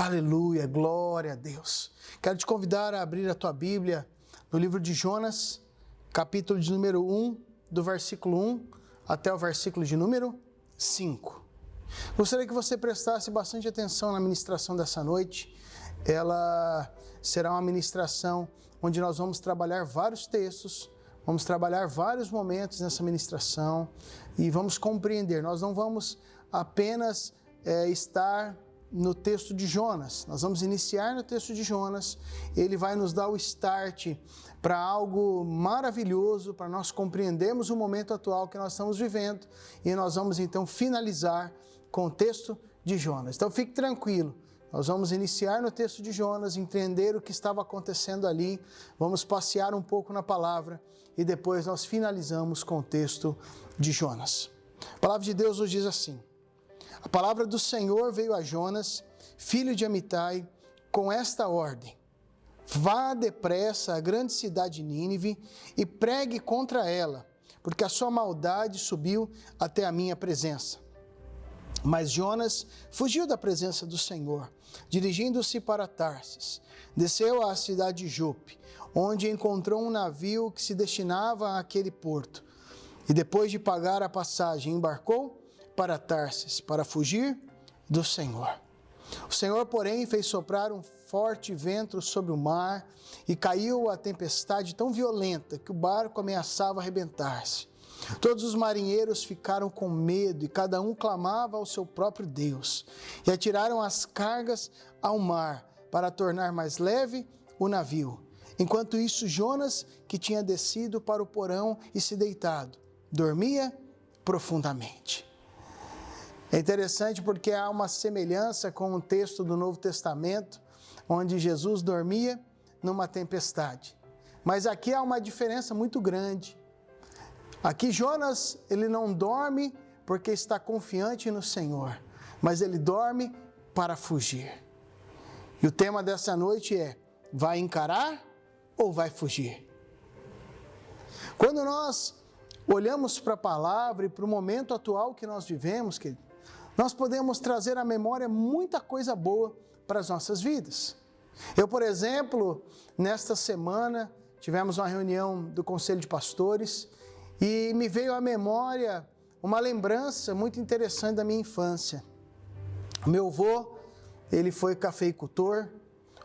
Aleluia, glória a Deus. Quero te convidar a abrir a tua Bíblia no livro de Jonas, capítulo de número 1, do versículo 1 até o versículo de número 5. Gostaria que você prestasse bastante atenção na ministração dessa noite. Ela será uma ministração onde nós vamos trabalhar vários textos, vamos trabalhar vários momentos nessa ministração e vamos compreender. Nós não vamos apenas estar no texto de Jonas, nós vamos iniciar no texto de Jonas. Ele vai nos dar o start para algo maravilhoso, para nós compreendermos o momento atual que nós estamos vivendo, e nós vamos então finalizar com o texto de Jonas. Então fique tranquilo, nós vamos iniciar no texto de Jonas, entender o que estava acontecendo ali, vamos passear um pouco na palavra e depois nós finalizamos com o texto de Jonas. A palavra de Deus nos diz assim: a palavra do Senhor veio a Jonas, filho de Amitai, com esta ordem: vá depressa à grande cidade de Nínive e pregue contra ela, porque a sua maldade subiu até a minha presença. Mas Jonas fugiu da presença do Senhor, dirigindo-se para Tarsis. Desceu à cidade de Jope, onde encontrou um navio que se destinava àquele porto. E depois de pagar a passagem, embarcou para Tarsis, para fugir do Senhor. O Senhor, porém, fez soprar um forte vento sobre o mar e caiu a tempestade tão violenta que o barco ameaçava arrebentar-se. Todos os marinheiros ficaram com medo e cada um clamava ao seu próprio Deus. E atiraram as cargas ao mar para tornar mais leve o navio. Enquanto isso, Jonas, que tinha descido para o porão e se deitado, dormia profundamente. É interessante porque há uma semelhança com o texto do Novo Testamento, onde Jesus dormia numa tempestade. Mas aqui há uma diferença muito grande. Aqui Jonas, ele não dorme porque está confiante no Senhor, mas ele dorme para fugir. E o tema dessa noite é: vai encarar ou vai fugir? Quando nós olhamos para a palavra e para o momento atual que nós vivemos, nós podemos trazer à memória muita coisa boa para as nossas vidas. Eu, por exemplo, nesta semana, tivemos uma reunião do Conselho de Pastores e me veio à memória uma lembrança muito interessante da minha infância. O meu avô, ele foi cafeicultor.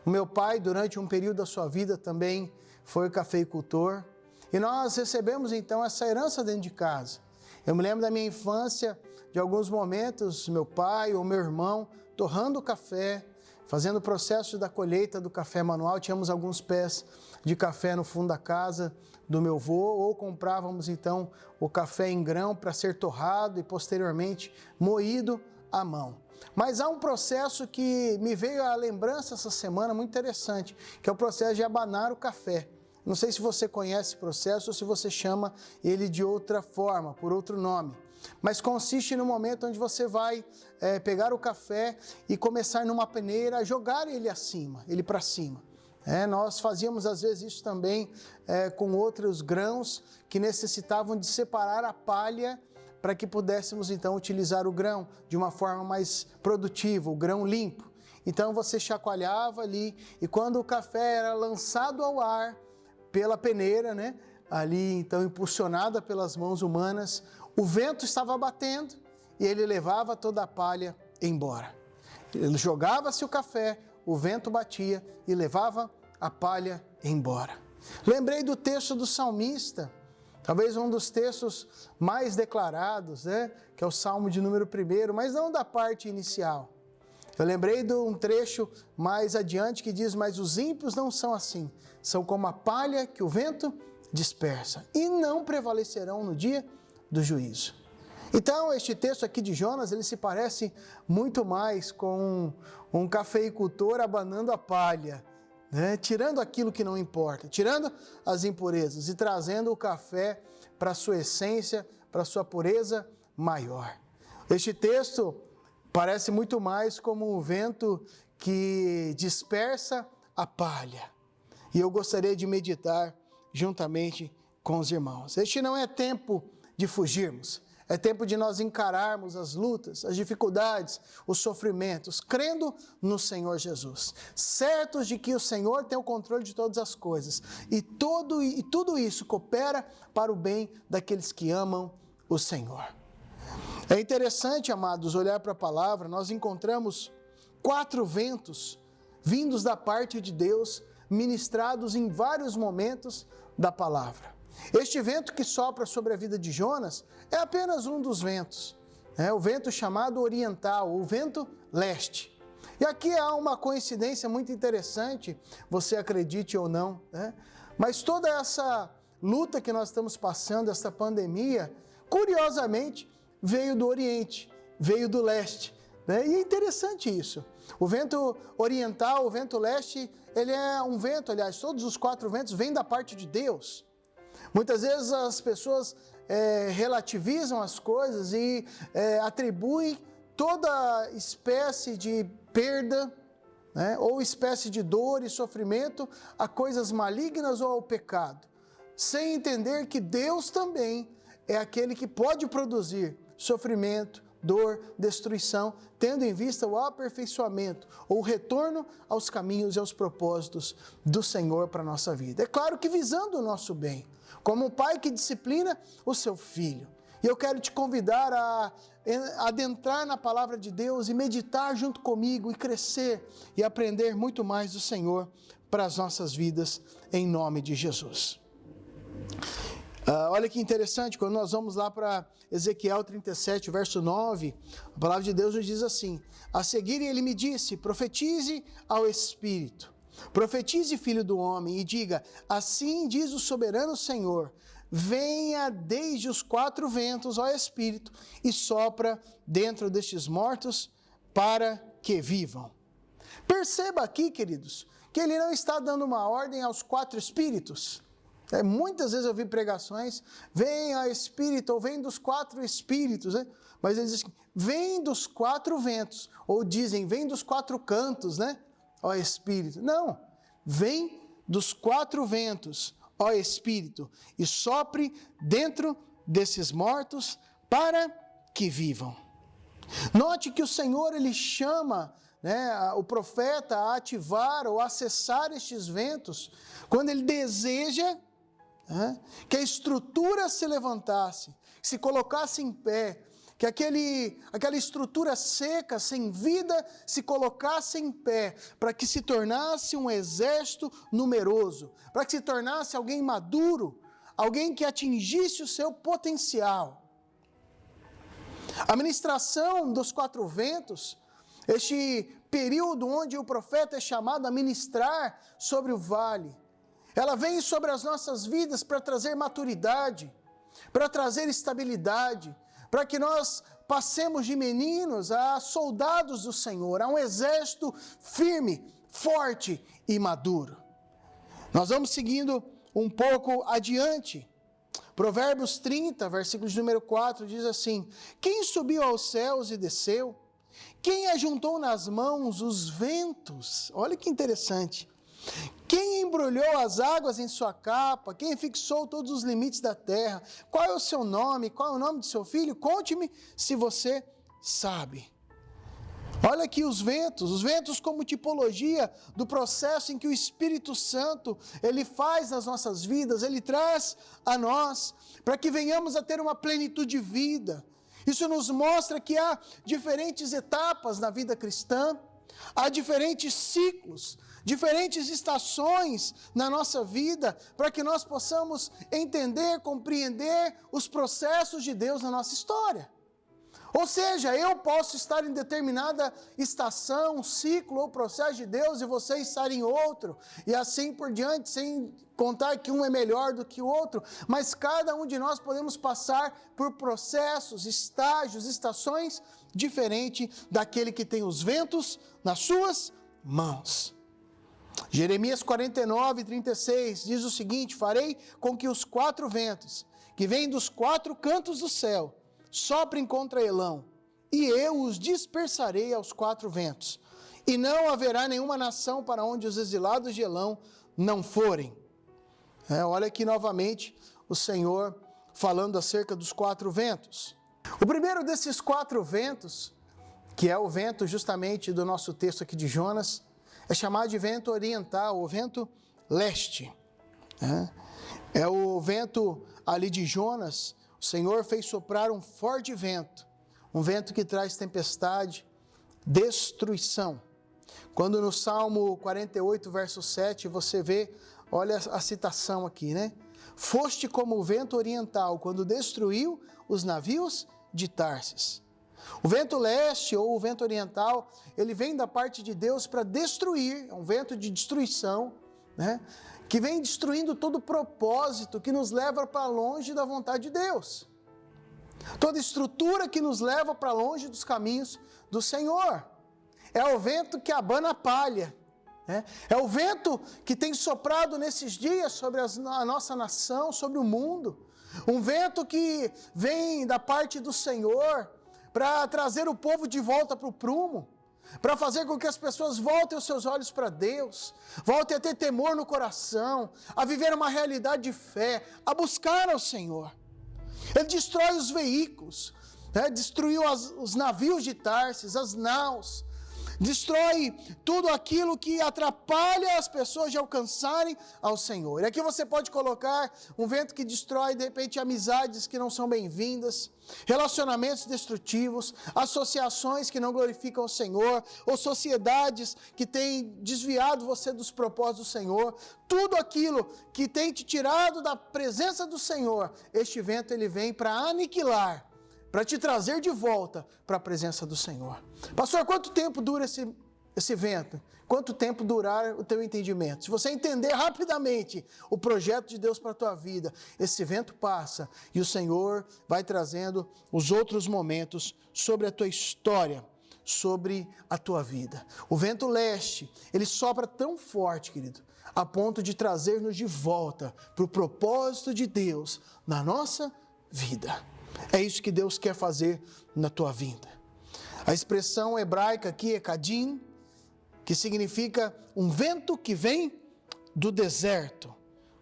O meu pai, durante um período da sua vida, também foi cafeicultor. E nós recebemos então essa herança dentro de casa. Eu me lembro da minha infância, de alguns momentos, meu pai ou meu irmão torrando o café, fazendo o processo da colheita do café manual. Tínhamos alguns pés de café no fundo da casa do meu avô, ou comprávamos então o café em grão para ser torrado e posteriormente moído à mão. Mas há um processo que me veio à lembrança essa semana muito interessante, que é o processo de abanar o café. Não sei se você conhece esse processo ou se você chama ele de outra forma, por outro nome. Mas consiste no momento onde você vai pegar o café e começar numa peneira a jogar ele acima, ele para cima. Nós fazíamos às vezes isso também com outros grãos que necessitavam de separar a palha para que pudéssemos então utilizar o grão de uma forma mais produtiva, o grão limpo. Então você chacoalhava ali e quando o café era lançado ao ar pela peneira, ali então impulsionada pelas mãos humanas, o vento estava batendo e ele levava toda a palha embora. Ele jogava-se o café, o vento batia e levava a palha embora. Lembrei do texto do salmista, talvez um dos textos mais declarados, que é o Salmo de número 1, mas não da parte inicial. Eu lembrei de um trecho mais adiante que diz: mas os ímpios não são assim, são como a palha que o vento dispersa e não prevalecerão no dia do juízo. Então este texto aqui de Jonas, ele se parece muito mais com um cafeicultor abanando a palha, tirando aquilo que não importa, tirando as impurezas e trazendo o café para a sua essência, para a sua pureza maior. Este texto parece muito mais como um vento que dispersa a palha. E eu gostaria de meditar juntamente com os irmãos. Este não é tempo de fugirmos, É tempo de nós encararmos as lutas, as dificuldades, os sofrimentos, crendo no Senhor Jesus, certos de que o Senhor tem o controle de todas as coisas e tudo isso coopera para o bem daqueles que amam o Senhor. É interessante, amados, olhar para a palavra, nós encontramos 4 ventos vindos da parte de Deus, ministrados em vários momentos da palavra. Este vento que sopra sobre a vida de Jonas é apenas um dos ventos, o vento chamado oriental, o vento leste. E aqui há uma coincidência muito interessante, você acredite ou não, mas toda essa luta que nós estamos passando, essa pandemia, curiosamente, veio do Oriente, veio do leste. E é interessante isso. O vento oriental, o vento leste, ele é um vento, aliás, todos os 4 ventos vêm da parte de Deus. Muitas vezes as pessoas relativizam as coisas e atribuem toda espécie de perda, ou espécie de dor e sofrimento a coisas malignas ou ao pecado, sem entender que Deus também é aquele que pode produzir sofrimento, dor, destruição, tendo em vista o aperfeiçoamento ou o retorno aos caminhos e aos propósitos do Senhor para a nossa vida. É claro que visando o nosso bem, como um pai que disciplina o seu filho. E eu quero te convidar a adentrar na palavra de Deus e meditar junto comigo e crescer e aprender muito mais do Senhor para as nossas vidas, em nome de Jesus. Olha que interessante, quando nós vamos lá para Ezequiel 37, verso 9, a palavra de Deus nos diz assim: a seguir ele me disse, profetize ao Espírito, profetize, filho do homem, e diga, assim diz o soberano Senhor, venha desde os 4 ventos, ó Espírito, e sopra dentro destes mortos para que vivam. Perceba aqui, queridos, que ele não está dando uma ordem aos 4 espíritos. Muitas vezes eu vi pregações, vem a Espírito, ou vem dos 4 espíritos, mas eles dizem, vem dos 4 ventos, ou dizem, vem dos 4 cantos, ó Espírito. Não, vem dos 4 ventos, ó Espírito, e sopre dentro desses mortos para que vivam. Note que o Senhor, ele chama o profeta a ativar ou acessar estes ventos, quando ele deseja que a estrutura se levantasse, se colocasse em pé, que aquela estrutura seca, sem vida, se colocasse em pé, para que se tornasse um exército numeroso, para que se tornasse alguém maduro, alguém que atingisse o seu potencial. A ministração dos 4 ventos, este período onde o profeta é chamado a ministrar sobre o vale, ela vem sobre as nossas vidas para trazer maturidade, para trazer estabilidade, para que nós passemos de meninos a soldados do Senhor, a um exército firme, forte e maduro. Nós vamos seguindo um pouco adiante. Provérbios 30, versículo de número 4, diz assim: quem subiu aos céus e desceu? Quem ajuntou nas mãos os ventos? Olha que interessante. Quem embrulhou as águas em sua capa? Quem fixou todos os limites da terra? Qual é o seu nome? Qual é o nome do seu filho? Conte-me se você sabe. Olha aqui os ventos como tipologia do processo em que o Espírito Santo, ele faz nas nossas vidas, ele traz a nós, para que venhamos a ter uma plenitude de vida. Isso nos mostra que há diferentes etapas na vida cristã, há diferentes ciclos, diferentes estações na nossa vida, para que nós possamos entender, compreender os processos de Deus na nossa história. Ou seja, eu posso estar em determinada estação, ciclo ou processo de Deus e você estar em outro, e assim por diante, sem contar que um é melhor do que o outro, mas cada um de nós podemos passar por processos, estágios, estações diferentes daquele que tem os ventos nas suas mãos. Jeremias 49, 36 diz o seguinte: farei com que os 4 ventos, que vêm dos 4 cantos do céu, soprem contra Elão, e eu os dispersarei aos 4 ventos, e não haverá nenhuma nação para onde os exilados de Elão não forem. Olha aqui novamente o Senhor falando acerca dos 4 ventos. O primeiro desses 4 ventos, que é o vento justamente do nosso texto aqui de Jonas, é chamado de vento oriental, o vento leste. É o vento ali de Jonas. O Senhor fez soprar um forte vento, um vento que traz tempestade, destruição. Quando no Salmo 48, verso 7, você vê, olha a citação aqui, né? Foste como o vento oriental, quando destruiu os navios de Tarsis. O vento leste ou o vento oriental, ele vem da parte de Deus para destruir, é um vento de destruição, né? Que vem destruindo todo propósito que nos leva para longe da vontade de Deus. Toda estrutura que nos leva para longe dos caminhos do Senhor. É o vento que abana a palha. É o vento que tem soprado nesses dias sobre a nossa nação, sobre o mundo. Um vento que vem da parte do Senhor para trazer o povo de volta para o prumo, para fazer com que as pessoas voltem os seus olhos para Deus, voltem a ter temor no coração, a viver uma realidade de fé, a buscar ao Senhor. Ele destrói os veículos, destruiu os navios de Tarsis, as naus, destrói tudo aquilo que atrapalha as pessoas de alcançarem ao Senhor. E aqui você pode colocar um vento que destrói, de repente, amizades que não são bem-vindas, relacionamentos destrutivos, associações que não glorificam o Senhor, ou sociedades que têm desviado você dos propósitos do Senhor. Tudo aquilo que tem te tirado da presença do Senhor, este vento ele vem para aniquilar, para te trazer de volta para a presença do Senhor. Pastor, quanto tempo dura esse vento? Quanto tempo durar o teu entendimento? Se você entender rapidamente o projeto de Deus para a tua vida, esse vento passa e o Senhor vai trazendo os outros momentos sobre a tua história, sobre a tua vida. O vento leste, ele sopra tão forte, querido, a ponto de trazer-nos de volta para o propósito de Deus na nossa vida. É isso que Deus quer fazer na tua vida. A expressão hebraica aqui é kadim, que significa um vento que vem do deserto,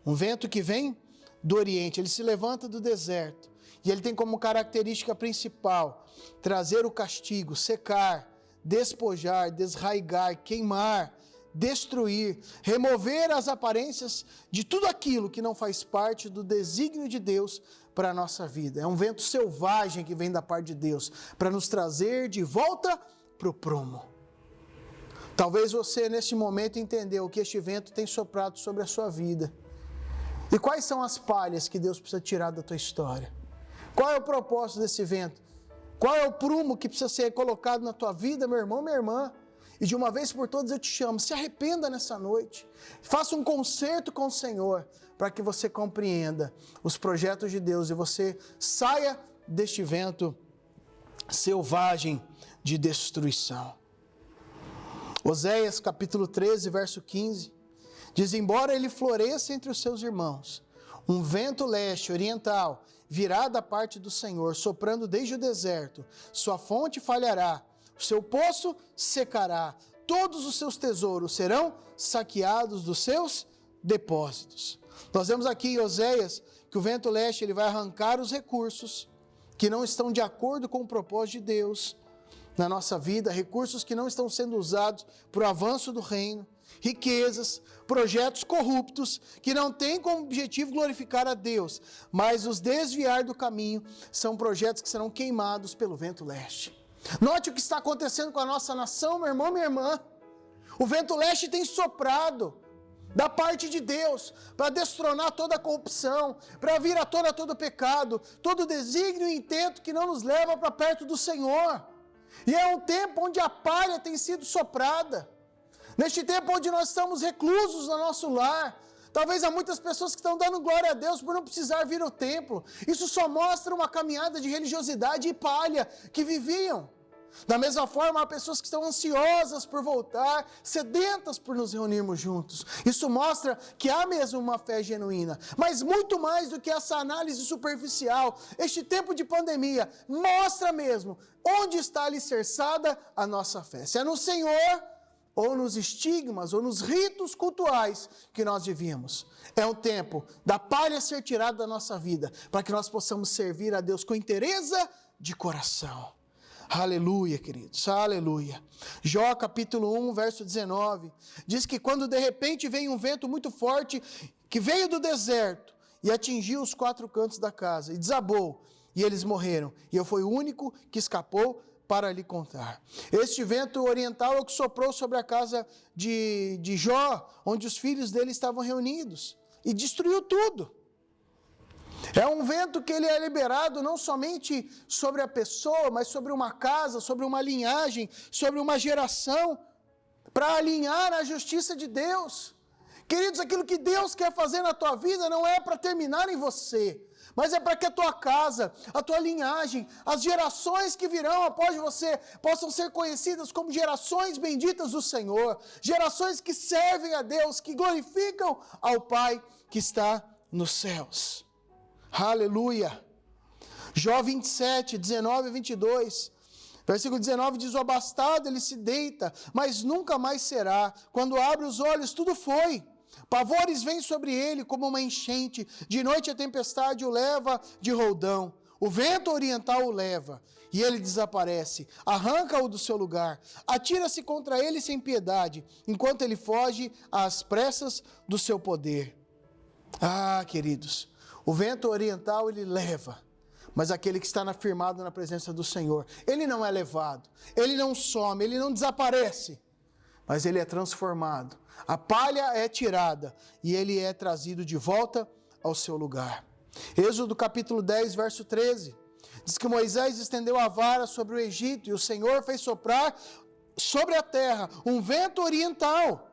um vento que vem do Oriente. Ele se levanta do deserto e ele tem como característica principal trazer o castigo, secar, despojar, desraigar, queimar, destruir, remover as aparências de tudo aquilo que não faz parte do desígnio de Deus para a nossa vida. É um vento selvagem que vem da parte de Deus para nos trazer de volta para o prumo. Talvez você neste momento entendeu que este vento tem soprado sobre a sua vida. E quais são as palhas que Deus precisa tirar da tua história? Qual é o propósito desse vento? Qual é o prumo que precisa ser colocado na tua vida, meu irmão, minha irmã? E de uma vez por todas eu te chamo, se arrependa nessa noite. Faça um concerto com o Senhor para que você compreenda os projetos de Deus e você saia deste vento selvagem de destruição. Oséias capítulo 13, verso 15, diz: embora ele floresça entre os seus irmãos, um vento leste oriental virá da parte do Senhor, soprando desde o deserto, sua fonte falhará, o seu poço secará, todos os seus tesouros serão saqueados dos seus depósitos. Nós vemos aqui em Oséias que o vento leste ele vai arrancar os recursos que não estão de acordo com o propósito de Deus na nossa vida, recursos que não estão sendo usados para o avanço do reino, riquezas, projetos corruptos que não têm como objetivo glorificar a Deus, mas os desviar do caminho. São projetos que serão queimados pelo vento leste. Note o que está acontecendo com a nossa nação, meu irmão, minha irmã. O vento leste tem soprado da parte de Deus para destronar toda a corrupção, para vir à tona todo o pecado, todo desígnio e intento que não nos leva para perto do Senhor. E é um tempo onde a palha tem sido soprada. Neste tempo onde nós estamos reclusos no nosso lar. Talvez há muitas pessoas que estão dando glória a Deus por não precisar vir ao templo. Isso só mostra uma caminhada de religiosidade e palha que viviam. Da mesma forma, há pessoas que estão ansiosas por voltar, sedentas por nos reunirmos juntos. Isso mostra que há mesmo uma fé genuína. Mas muito mais do que essa análise superficial, este tempo de pandemia mostra mesmo onde está alicerçada a nossa fé. Se é no Senhor, ou nos estigmas, ou nos ritos cultuais que nós vivíamos. É um tempo da palha ser tirada da nossa vida, para que nós possamos servir a Deus com inteireza de coração. Aleluia, queridos, aleluia. Jó capítulo 1, verso 19, diz que quando de repente veio um vento muito forte, que veio do deserto, e atingiu os 4 cantos da casa, e desabou, e eles morreram, e eu fui o único que escapou para lhe contar. Este vento oriental é o que soprou sobre a casa de Jó, onde os filhos dele estavam reunidos, e destruiu tudo. É um vento que ele é liberado não somente sobre a pessoa, mas sobre uma casa, sobre uma linhagem, sobre uma geração, para alinhar a justiça de Deus. Queridos, aquilo que Deus quer fazer na tua vida não é para terminar em você, mas é para que a tua casa, a tua linhagem, as gerações que virão após você possam ser conhecidas como gerações benditas do Senhor, gerações que servem a Deus, que glorificam ao Pai que está nos céus. Aleluia. Jó 27, 19 e 22. Versículo 19 diz: o abastado ele se deita, mas nunca mais será. Quando abre os olhos, tudo foi. Pavores vêm sobre ele como uma enchente. De noite a tempestade o leva de roldão. O vento oriental o leva, e ele desaparece. Arranca-o do seu lugar. Atira-se contra ele sem piedade, enquanto ele foge às pressas do seu poder. Ah, queridos, o vento oriental ele leva, mas aquele que está firmado na presença do Senhor, ele não é levado, ele não some, ele não desaparece, mas ele é transformado. A palha é tirada e ele é trazido de volta ao seu lugar. Êxodo capítulo 10, verso 13, diz que Moisés estendeu a vara sobre o Egito e o Senhor fez soprar sobre a terra um vento oriental.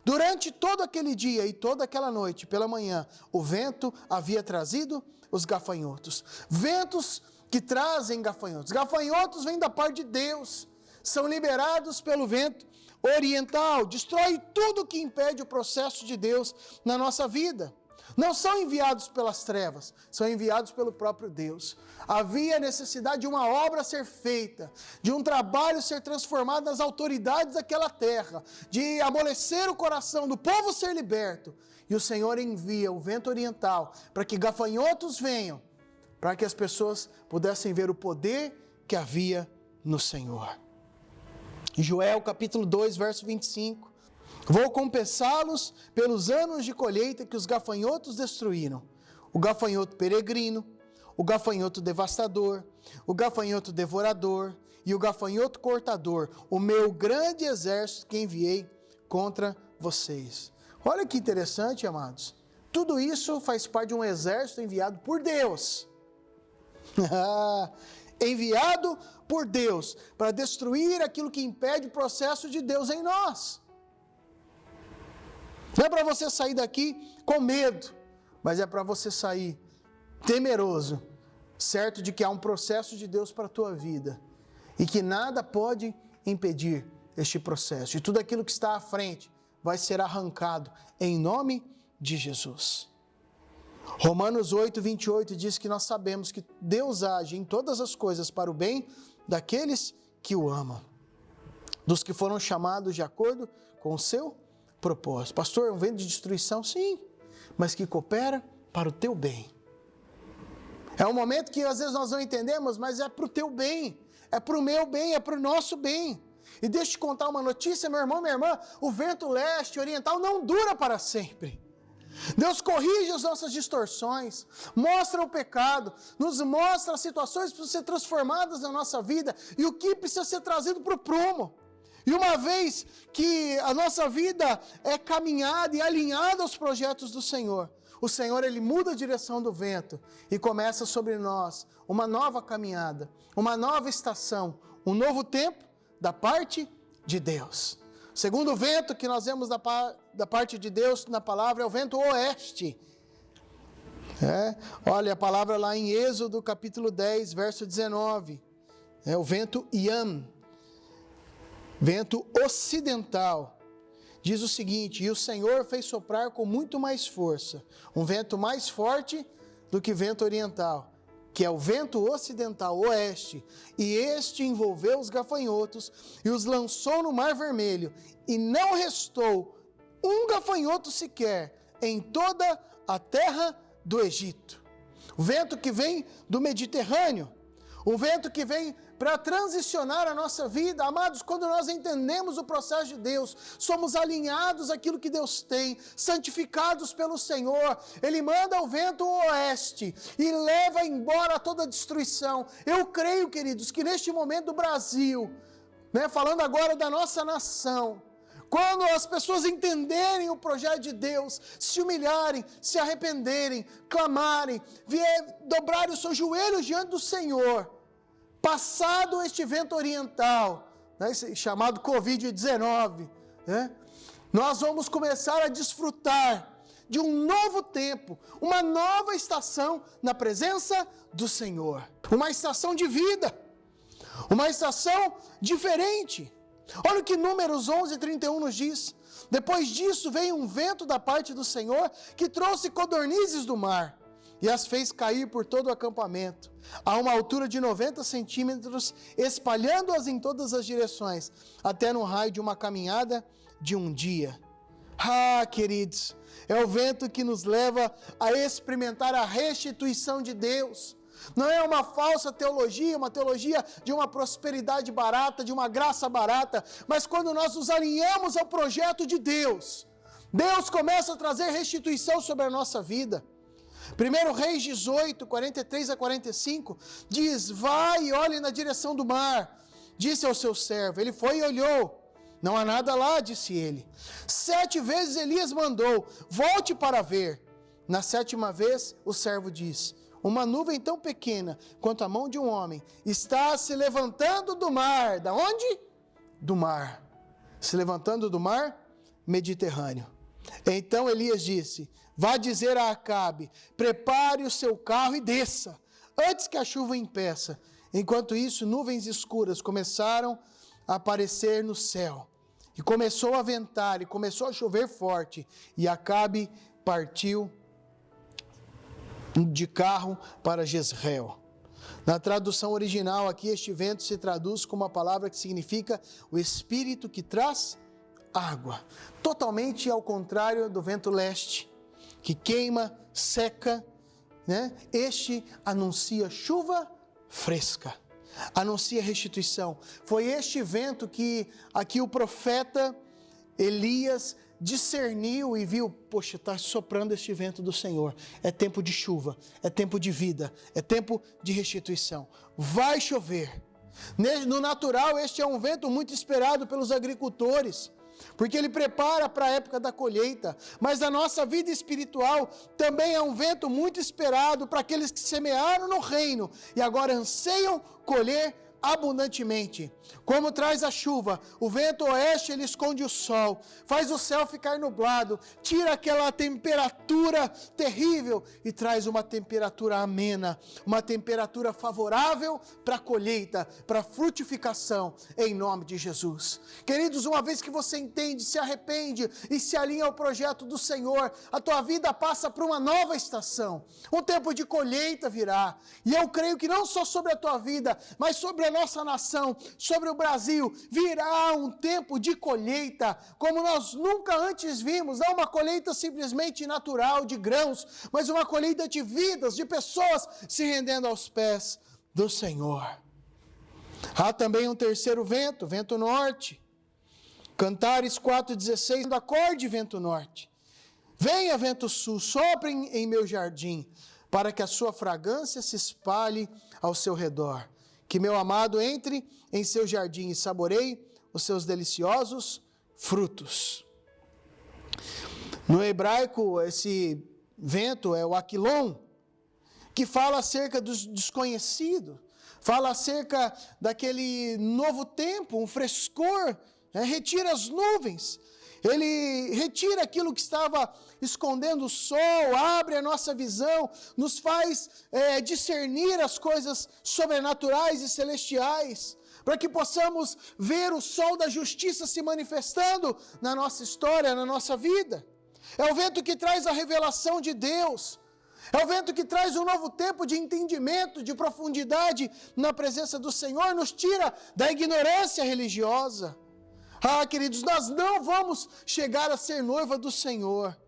Durante todo aquele dia e toda aquela noite, pela manhã, o vento havia trazido os gafanhotos. Ventos que trazem gafanhotos. Gafanhotos vêm da parte de Deus, são liberados pelo vento oriental, destrói tudo que impede o processo de Deus na nossa vida. Não são enviados pelas trevas, são enviados pelo próprio Deus. Havia necessidade de uma obra ser feita, de um trabalho ser transformado nas autoridades daquela terra, de amolecer o coração do povo ser liberto. E o Senhor envia o vento oriental para que gafanhotos venham, para que as pessoas pudessem ver o poder que havia no Senhor. Joel capítulo 2, verso 25. Vou compensá-los pelos anos de colheita que os gafanhotos destruíram. O gafanhoto peregrino, o gafanhoto devastador, o gafanhoto devorador e o gafanhoto cortador, o meu grande exército que enviei contra vocês. Olha que interessante, amados. Tudo isso faz parte de um exército enviado por Deus. Enviado por Deus para destruir aquilo que impede o processo de Deus em nós. Não é para você sair daqui com medo, mas é para você sair temeroso, certo de que há um processo de Deus para a tua vida e que nada pode impedir este processo. E tudo aquilo que está à frente vai ser arrancado em nome de Jesus. Romanos 8, 28 diz que nós sabemos que Deus age em todas as coisas para o bem daqueles que o amam, dos que foram chamados de acordo com o seu propósito. Pastor, um vento de destruição? Sim, mas que coopera para o teu bem. É um momento que às vezes nós não entendemos, mas é para o teu bem, é para o meu bem, é para o nosso bem. E deixa eu te contar uma notícia, meu irmão, minha irmã, o vento leste oriental não dura para sempre. Deus corrige as nossas distorções, mostra o pecado, nos mostra as situações que precisam ser transformadas na nossa vida e o que precisa ser trazido para o prumo. E uma vez que a nossa vida é caminhada e alinhada aos projetos do Senhor, o Senhor ele muda a direção do vento e começa sobre nós uma nova caminhada, uma nova estação, um novo tempo da parte de Deus. O segundo vento que nós vemos da parte de Deus na palavra é o vento oeste. Olha a palavra lá em Êxodo capítulo 10, verso 19. É o vento Iam. Vento ocidental, diz o seguinte: e o Senhor fez soprar com muito mais força, um vento mais forte do que vento oriental, que é o vento ocidental oeste, e este envolveu os gafanhotos e os lançou no Mar Vermelho, e não restou um gafanhoto sequer em toda a terra do Egito. O vento que vem do Mediterrâneo, o vento que vem para transicionar a nossa vida. Amados, quando nós entendemos o processo de Deus, somos alinhados àquilo que Deus tem, santificados pelo Senhor, Ele manda o vento oeste e leva embora toda a destruição. Eu creio, queridos, que neste momento do Brasil, falando agora da nossa nação, quando as pessoas entenderem o projeto de Deus, se humilharem, se arrependerem, clamarem, dobrarem os seus joelhos diante do Senhor, passado este vento oriental, chamado Covid-19, nós vamos começar a desfrutar de um novo tempo, uma nova estação na presença do Senhor. Uma estação de vida, uma estação diferente. Olha o que Números 11:31 nos diz. Depois disso veio um vento da parte do Senhor que trouxe codornizes do mar e as fez cair por todo o acampamento, a uma altura de 90 centímetros, espalhando-as em todas as direções, até no raio de uma caminhada de um dia. Ah, queridos, é o vento que nos leva a experimentar a restituição de Deus. Não é uma falsa teologia, uma teologia de uma prosperidade barata, de uma graça barata, mas quando nós nos alinhamos ao projeto de Deus, Deus começa a trazer restituição sobre a nossa vida. 1 Reis 18, 43 a 45, diz: vai e olhe na direção do mar, disse ao seu servo. Ele foi e olhou. Não há nada lá, disse ele. 7 vezes Elias mandou: volte para ver. Na 7ª vez, o servo diz: uma nuvem tão pequena quanto a mão de um homem está se levantando do mar. Da onde? Do mar. Se levantando do mar Mediterrâneo. Então Elias disse: vá dizer a Acabe, prepare o seu carro e desça, antes que a chuva impeça. Enquanto isso, nuvens escuras começaram a aparecer no céu. E começou a ventar, e começou a chover forte. E Acabe partiu de carro para Jezreel. Na tradução original aqui, este vento se traduz com uma palavra que significa o espírito que traz água. Totalmente ao contrário do vento leste, que queima, seca, Este anuncia chuva fresca, anuncia restituição. Foi este vento que aqui o profeta Elias discerniu e viu: poxa, está soprando este vento do Senhor, é tempo de chuva, é tempo de vida, é tempo de restituição, vai chover. No natural, este é um vento muito esperado pelos agricultores, porque ele prepara para a época da colheita, mas na nossa vida espiritual também é um vento muito esperado para aqueles que semearam no reino e agora anseiam colher abundantemente. Como traz a chuva, o vento oeste ele esconde o sol, faz o céu ficar nublado, tira aquela temperatura terrível e traz uma temperatura amena, uma temperatura favorável para a colheita, para a frutificação, em nome de Jesus. Queridos, uma vez que você entende, se arrepende e se alinha ao projeto do Senhor, a tua vida passa por uma nova estação, um tempo de colheita virá, e eu creio que não só sobre a tua vida, mas sobre a nossa nação, sobre o Brasil, virá um tempo de colheita, como nós nunca antes vimos, não uma colheita simplesmente natural de grãos, mas uma colheita de vidas, de pessoas se rendendo aos pés do Senhor. Há também um terceiro vento, vento norte. Cantares 4,16, acorde vento norte. Venha vento sul, sopre em meu jardim, para que a sua fragrância se espalhe ao seu redor. Que meu amado entre em seu jardim e saboreie os seus deliciosos frutos. No hebraico, esse vento é o aquilon, que fala acerca dos desconhecidos, fala acerca daquele novo tempo, um frescor, retira as nuvens, ele retira aquilo que estava escondendo o sol, abre a nossa visão, nos faz discernir as coisas sobrenaturais e celestiais, para que possamos ver o sol da justiça se manifestando na nossa história, na nossa vida. É o vento que traz a revelação de Deus. É o vento que traz um novo tempo de entendimento, de profundidade na presença do Senhor, nos tira da ignorância religiosa. Ah, queridos, nós não vamos chegar a ser noiva do Senhor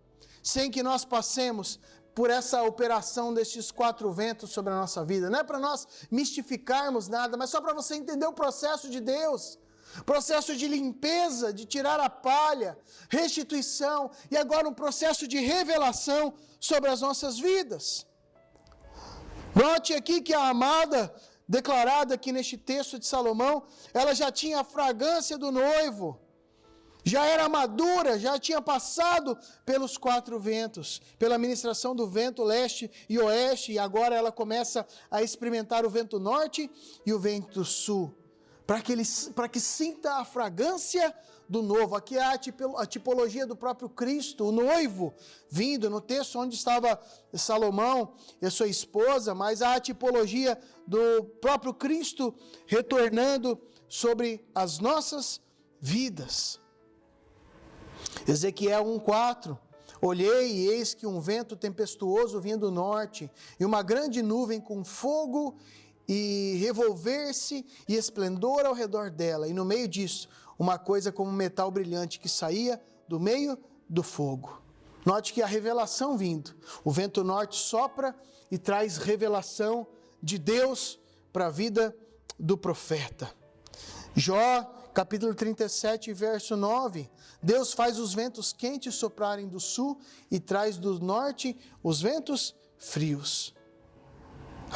sem que nós passemos por essa operação destes 4 ventos sobre a nossa vida. Não é para nós mistificarmos nada, mas só para você entender o processo de Deus. Processo de limpeza, de tirar a palha, restituição e agora um processo de revelação sobre as nossas vidas. Note aqui que a amada, declarada aqui neste texto de Salomão, ela já tinha a fragrância do noivo, já era madura, já tinha passado pelos 4 ventos, pela ministração do vento leste e oeste, e agora ela começa a experimentar o vento norte e o vento sul. Para que sinta a fragrância do novo. Aqui é a tipologia do próprio Cristo, o noivo, vindo no texto onde estava Salomão e a sua esposa, mas há a tipologia do próprio Cristo retornando sobre as nossas vidas. Ezequiel 1:4. Olhei e eis que um vento tempestuoso vinha do norte, e uma grande nuvem com fogo e revolver-se e esplendor ao redor dela, e no meio disso, uma coisa como metal brilhante que saía do meio do fogo. Note que a revelação vindo, o vento norte sopra e traz revelação de Deus para a vida do profeta. Jó, capítulo 37, verso 9, Deus faz os ventos quentes soprarem do sul e traz do norte os ventos frios.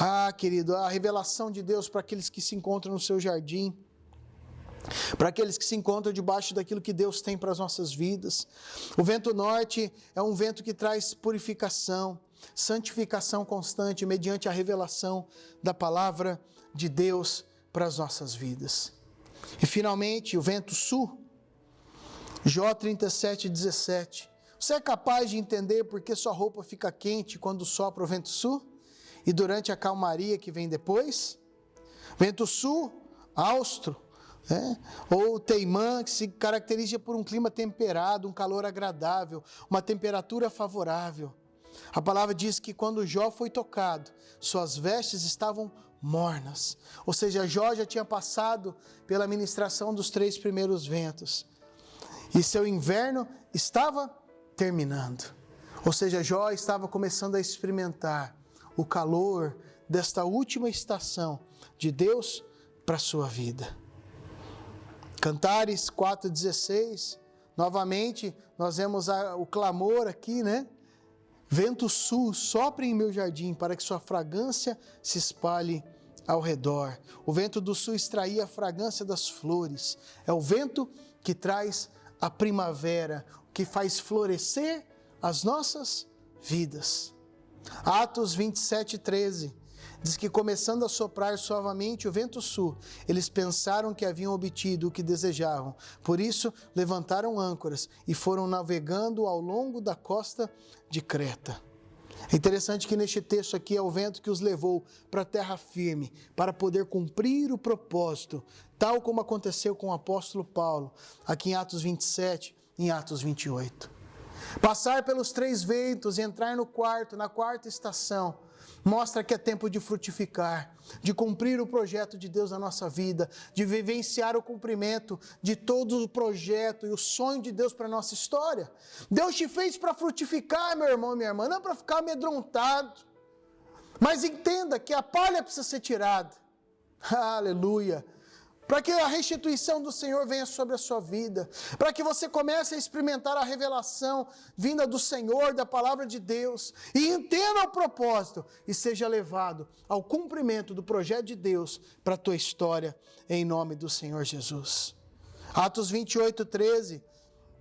Ah, querido, a revelação de Deus para aqueles que se encontram no seu jardim, para aqueles que se encontram debaixo daquilo que Deus tem para as nossas vidas. O vento norte é um vento que traz purificação, santificação constante, mediante a revelação da palavra de Deus para as nossas vidas. E finalmente, o vento sul, Jó 37:17. Você é capaz de entender por que sua roupa fica quente quando sopra o vento sul? E durante a calmaria que vem depois? Vento sul, austro, ou teimã, que se caracteriza por um clima temperado, um calor agradável, uma temperatura favorável. A palavra diz que quando Jó foi tocado, suas vestes estavam mornas. Ou seja, Jó já tinha passado pela ministração dos 3 primeiros ventos. E seu inverno estava terminando. Ou seja, Jó estava começando a experimentar o calor desta última estação de Deus para a sua vida. Cantares 4:16, novamente nós vemos o clamor aqui, Vento sul, sopre em meu jardim para que sua fragrância se espalhe ao redor. O vento do sul extraía a fragrância das flores. É o vento que traz a primavera, que faz florescer as nossas vidas. Atos 27:13 diz que começando a soprar suavemente o vento sul, eles pensaram que haviam obtido o que desejavam. Por isso, levantaram âncoras e foram navegando ao longo da costa de Creta. É interessante que neste texto aqui é o vento que os levou para a terra firme, para poder cumprir o propósito, tal como aconteceu com o apóstolo Paulo, aqui em Atos 27, em Atos 28. Passar pelos 3 ventos e entrar na quarta estação, mostra que é tempo de frutificar, de cumprir o projeto de Deus na nossa vida, de vivenciar o cumprimento de todo o projeto e o sonho de Deus para a nossa história. Deus te fez para frutificar, meu irmão e minha irmã, não para ficar amedrontado. Mas entenda que a palha precisa ser tirada. Aleluia! Para que a restituição do Senhor venha sobre a sua vida, para que você comece a experimentar a revelação vinda do Senhor, da palavra de Deus, e entenda o propósito e seja levado ao cumprimento do projeto de Deus para a tua história, em nome do Senhor Jesus. Atos 28:13,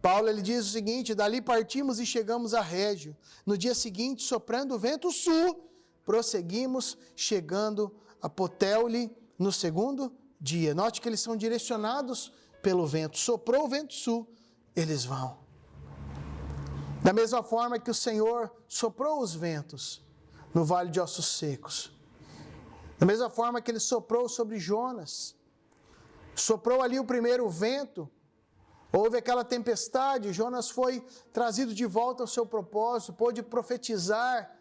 Paulo ele diz o seguinte: dali partimos e chegamos a Régio. No dia seguinte, soprando o vento sul, prosseguimos, chegando a Puteoli no segundo dia. Note que eles são direcionados pelo vento. Soprou o vento sul, eles vão. Da mesma forma que o Senhor soprou os ventos no vale de ossos secos. Da mesma forma que ele soprou sobre Jonas. Soprou ali o primeiro vento. Houve aquela tempestade. Jonas foi trazido de volta ao seu propósito. Pôde profetizar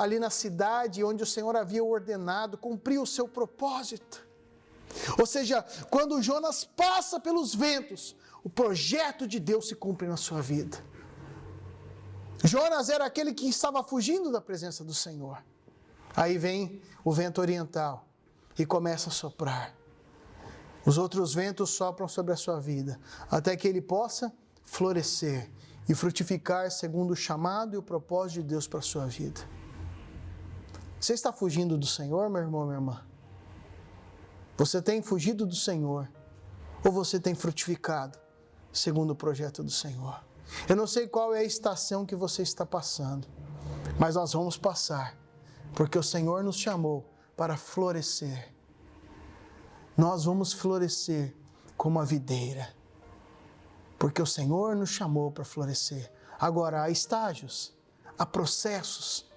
ali na cidade onde o Senhor havia ordenado, cumprir o seu propósito. Ou seja, quando Jonas passa pelos ventos, o projeto de Deus se cumpre na sua vida. Jonas era aquele que estava fugindo da presença do Senhor. Aí vem o vento oriental e começa a soprar. Os outros ventos sopram sobre a sua vida, até que ele possa florescer e frutificar segundo o chamado e o propósito de Deus para a sua vida. Você está fugindo do Senhor, meu irmão, minha irmã? Você tem fugido do Senhor ou você tem frutificado segundo o projeto do Senhor? Eu não sei qual é a estação que você está passando, mas nós vamos passar, porque o Senhor nos chamou para florescer. Nós vamos florescer como a videira, porque o Senhor nos chamou para florescer. Agora, há estágios, há processos,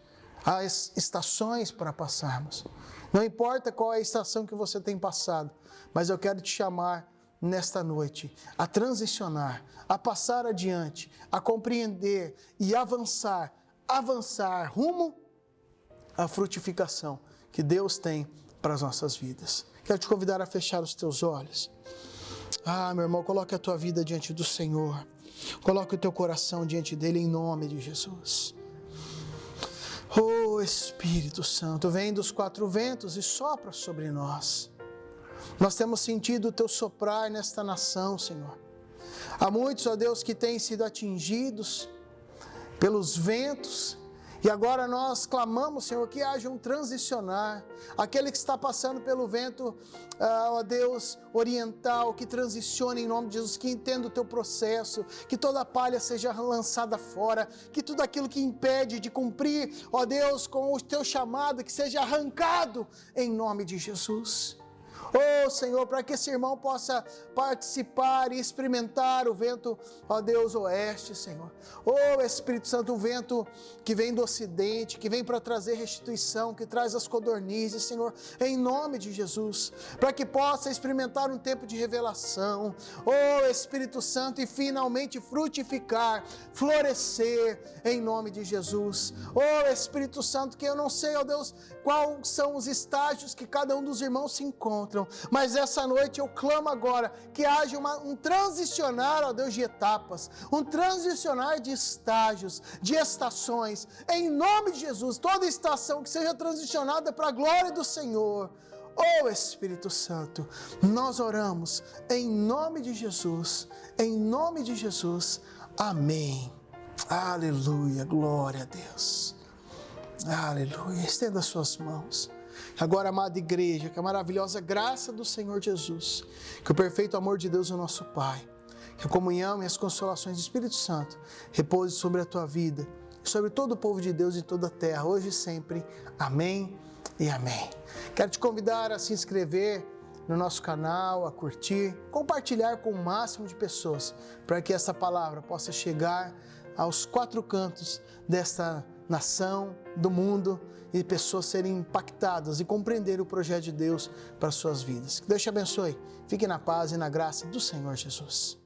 há estações para passarmos. Não importa qual é a estação que você tem passado, mas eu quero te chamar nesta noite a transicionar, a passar adiante, a compreender e avançar rumo à frutificação que Deus tem para as nossas vidas. Quero te convidar a fechar os teus olhos. Meu irmão, coloque a tua vida diante do Senhor. Coloque o teu coração diante dele em nome de Jesus. Oh Espírito Santo, vem dos quatro ventos e sopra sobre nós. Nós temos sentido o teu soprar nesta nação, Senhor. Há muitos, ó Deus, que têm sido atingidos pelos ventos. E agora nós clamamos, Senhor, que haja um transicionar. Aquele que está passando pelo vento, ó Deus, oriental, que transicione em nome de Jesus, que entenda o teu processo, que toda palha seja lançada fora, que tudo aquilo que impede de cumprir, ó Deus, com o teu chamado, que seja arrancado em nome de Jesus. Oh Senhor, para que esse irmão possa participar e experimentar o vento, ó Deus, oeste, Senhor. Oh Espírito Santo, o vento que vem do ocidente, que vem para trazer restituição, que traz as codornizes, Senhor, em nome de Jesus. Para que possa experimentar um tempo de revelação, oh Espírito Santo, e finalmente frutificar, florescer, em nome de Jesus. Oh Espírito Santo, que eu não sei, ó Deus, quais são os estágios que cada um dos irmãos se encontram, mas essa noite eu clamo agora que haja um transicionar, ó Deus, de etapas, um transicionar de estágios, de estações, em nome de Jesus. Toda estação que seja transicionada para a glória do Senhor. Oh Espírito Santo, nós oramos em nome de Jesus, em nome de Jesus, amém. Aleluia, glória a Deus. Aleluia, estenda as suas mãos. Agora, amada igreja, que a maravilhosa graça do Senhor Jesus, que o perfeito amor de Deus, o nosso Pai, que a comunhão e as consolações do Espírito Santo repouse sobre a tua vida, sobre todo o povo de Deus e toda a terra, hoje e sempre. Amém e amém. Quero te convidar a se inscrever no nosso canal, a curtir, compartilhar com o máximo de pessoas, para que essa palavra possa chegar aos quatro cantos desta nação, do mundo, e pessoas serem impactadas e compreender o projeto de Deus para as suas vidas. Que Deus te abençoe. Fique na paz e na graça do Senhor Jesus.